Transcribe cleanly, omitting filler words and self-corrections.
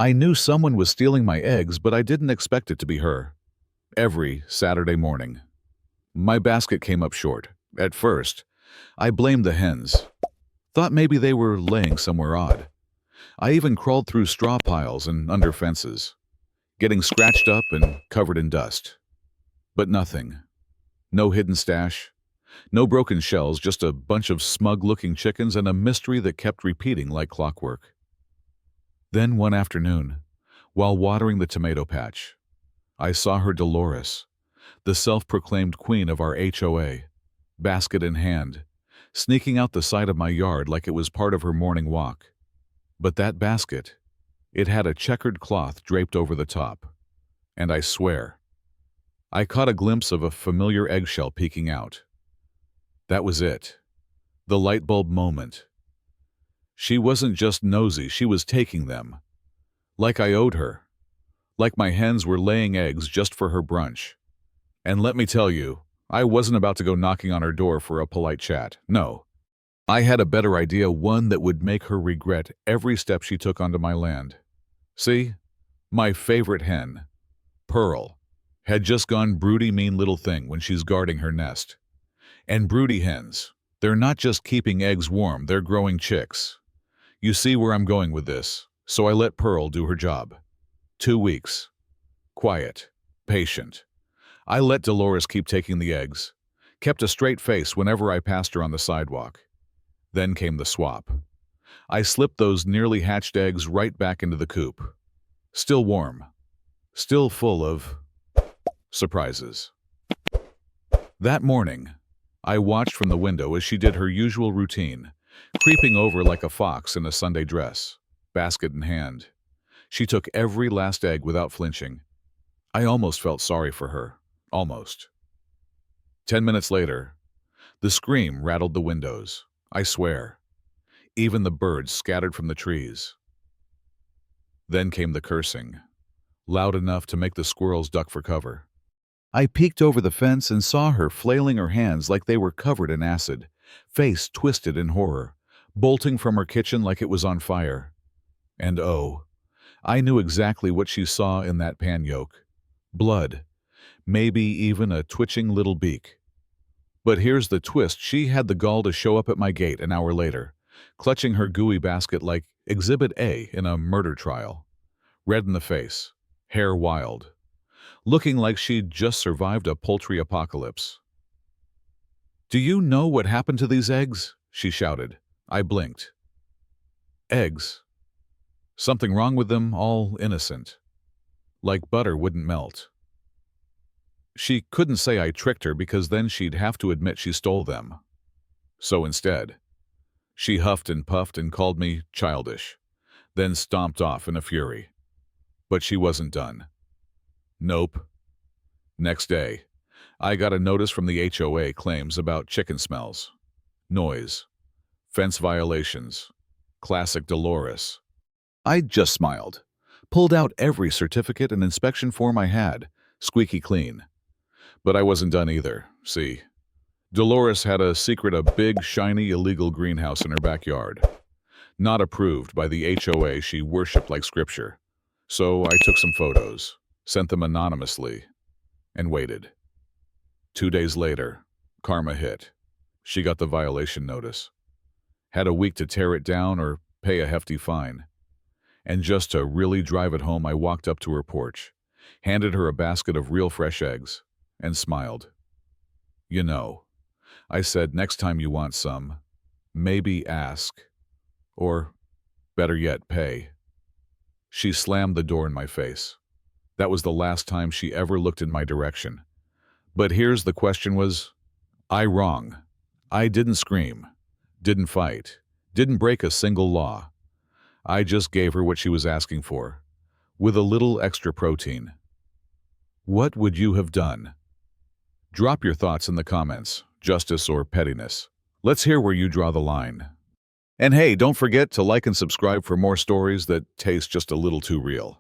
I knew someone was stealing my eggs, but I didn't expect it to be her. Every Saturday morning, my basket came up short. At first, I blamed the hens. Thought maybe they were laying somewhere odd. I even crawled through straw piles and under fences, getting scratched up and covered in dust. But nothing. No hidden stash. No broken shells, just a bunch of smug-looking chickens and a mystery that kept repeating like clockwork. Then one afternoon, while watering the tomato patch, I saw her Dolores, the self-proclaimed queen of our HOA, basket in hand, sneaking out the side of my yard like it was part of her morning walk. But that basket, it had a checkered cloth draped over the top. And I swear, I caught a glimpse of a familiar eggshell peeking out. That was it. The light bulb moment. She wasn't just nosy, she was taking them. Like I owed her. Like my hens were laying eggs just for her brunch. And let me tell you, I wasn't about to go knocking on her door for a polite chat. No. I had a better idea, one that would make her regret every step she took onto my land. See? My favorite hen, Pearl, had just gone broody mean little thing when she's guarding her nest. And broody hens, they're not just keeping eggs warm, they're growing chicks. You see where I'm going with this, so I let Pearl do her job. 2 weeks. Quiet. Patient. I let Dolores keep taking the eggs, kept a straight face whenever I passed her on the sidewalk. Then came the swap. I slipped those nearly hatched eggs right back into the coop. Still warm. Still full of surprises. That morning, I watched from the window as she did her usual routine, creeping over like a fox in a Sunday dress, basket in hand. She took every last egg without flinching. I almost felt sorry for her. Almost. 10 minutes later, the scream rattled the windows. I swear. Even the birds scattered from the trees. Then came the cursing, loud enough to make the squirrels duck for cover. I peeked over the fence and saw her flailing her hands like they were covered in acid, face twisted in horror, bolting from her kitchen like it was on fire. And oh, I knew exactly what she saw in that pan yolk. Blood. Maybe even a twitching little beak. But here's the twist, she had the gall to show up at my gate an hour later, clutching her gooey basket like Exhibit A in a murder trial. Red in the face, hair wild, looking like she'd just survived a poultry apocalypse. "Do you know what happened to these eggs?" she shouted. I blinked. Eggs. Something wrong with them, all innocent. Like butter wouldn't melt. She couldn't say I tricked her because then she'd have to admit she stole them. So instead, she huffed and puffed and called me childish, then stomped off in a fury. But she wasn't done. Nope. Next day, I got a notice from the HOA claims about chicken smells, noise, fence violations, classic Dolores. I just smiled, pulled out every certificate and inspection form I had, squeaky clean. But I wasn't done either, see. Dolores had a big, shiny, illegal greenhouse in her backyard. Not approved by the HOA she worshipped like scripture. So I took some photos, sent them anonymously, and waited. 2 days later, karma hit. She got the violation notice. Had a week to tear it down or pay a hefty fine. And just to really drive it home, I walked up to her porch, handed her a basket of real fresh eggs, and smiled. "You know," I said, "next time you want some, maybe ask. Or, better yet, pay." She slammed the door in my face. That was the last time she ever looked in my direction. But here's the question, was I wrong? I didn't scream, didn't fight, didn't break a single law. I just gave her what she was asking for, with a little extra protein. What would you have done? Drop your thoughts in the comments, justice or pettiness. Let's hear where you draw the line. And hey, don't forget to like and subscribe for more stories that taste just a little too real.